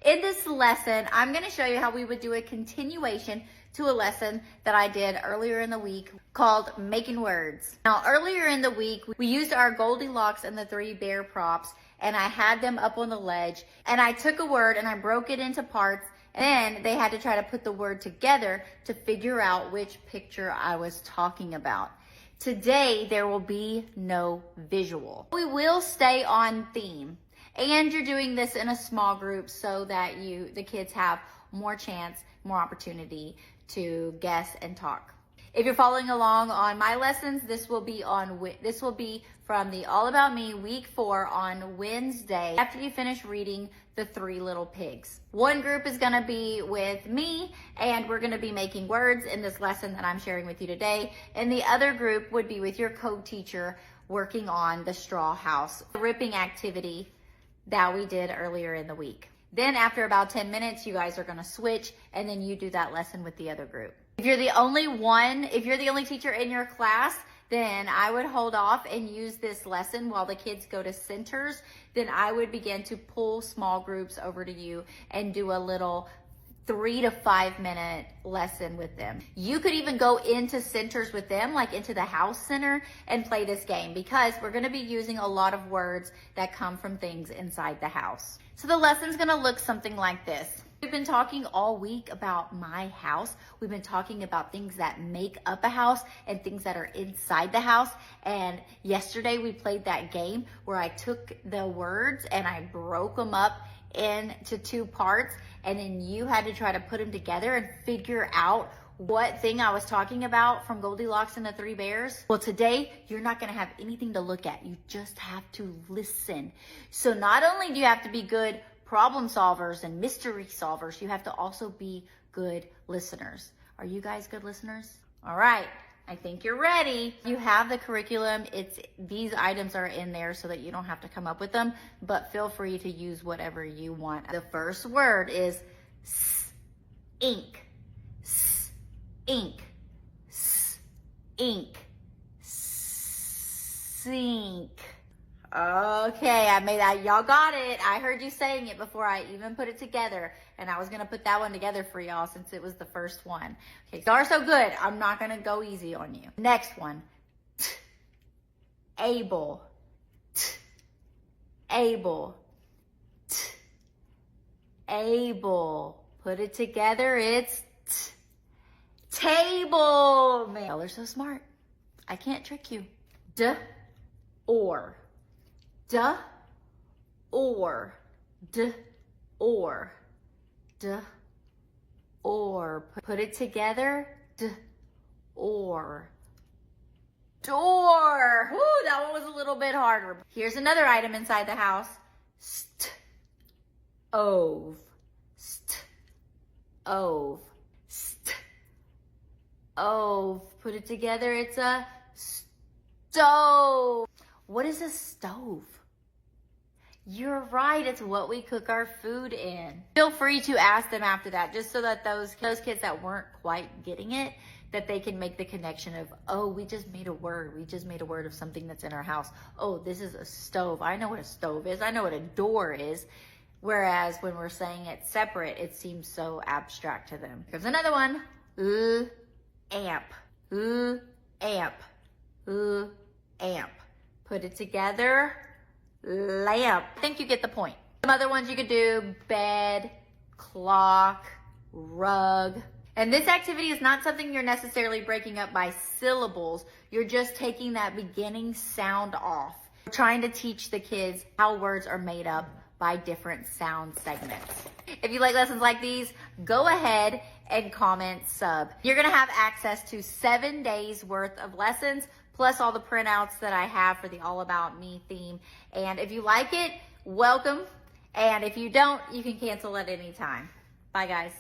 In this lesson, I'm going to show you how we would do a continuation to a lesson that I did earlier in the week called Making Words. Now, earlier in the week, we used our Goldilocks and the Three Bear props, and I had them up on the ledge, and I took a word and I broke it into parts, and then they had to try to put the word together to figure out which picture I was talking about. Today, there will be no visual. We will stay on theme. And you're doing this in a small group so that the kids have more chance, more opportunity to guess and talk. If you're following along on my lessons, this will be from the All About Me week 4 on Wednesday after you finish reading The Three Little Pigs. One group is going to be with me, and we're going to be making words in this lesson that I'm sharing with you today. And the other group would be with your co-teacher working on the straw house ripping activity that we did earlier in the week. Then after about 10 minutes, you guys are gonna switch, and then you do that lesson with the other group. If you're the only teacher in your class, then I would hold off and use this lesson while the kids go to centers. Then I would begin to pull small groups over to you and do a little 3 to 5 minute lesson with them. You could even go into centers with them, like into the house center, and play this game because we're gonna be using a lot of words that come from things inside the house. So the lesson's gonna look something like this. We've been talking all week about my house. We've been talking about things that make up a house and things that are inside the house. And yesterday we played that game where I took the words and I broke them up into 2 parts, and then you had to try to put them together and figure out what thing I was talking about from Goldilocks and the Three Bears. Well, today you're not going to have anything to look at. You just have to listen. So not only do you have to be good problem solvers and mystery solvers, you have to also be good listeners. Are you guys good listeners? All right. I think you're ready. You have the curriculum. These items are in there so that you don't have to come up with them, but feel free to use whatever you want. The first word is ink. Ink. Ink. Sink. Okay, I made that. Y'all got it. I heard you saying it before I even put it together. And I was going to put that one together for y'all since it was the first one. Okay, y'all are so good. I'm not going to go easy on you. Next one. Able. Able. Able. Put it together. It's table. Man, y'all are so smart. I can't trick you. Or. Or. Or. Put it together. Or. Door. Woo, that one was a little bit harder. Here's another item inside the house. Stove. Stove. Stove. Put it together. It's a stove. What is a stove? You're right, it's what we cook our food in. Feel free to ask them after that, just so that those kids that weren't quite getting it, that they can make the connection of, oh, we just made a word. We just made a word of something that's in our house. Oh, this is a stove. I know what a stove is. I know what a door is. Whereas when we're saying it separate, it seems so abstract to them. Here's another one. Amp. Amp. Amp. Put it together. Lamp. I think you get the point. Some other ones you could do: bed, clock, rug. And this activity is not something you're necessarily breaking up by syllables. You're just taking that beginning sound off. We're trying to teach the kids how words are made up by different sound segments. If you like lessons like these, go ahead and comment sub. You're gonna have access to 7 days worth of lessons, plus all the printouts that I have for the All About Me theme. And if you like it, welcome. And if you don't, you can cancel at any time. Bye, guys.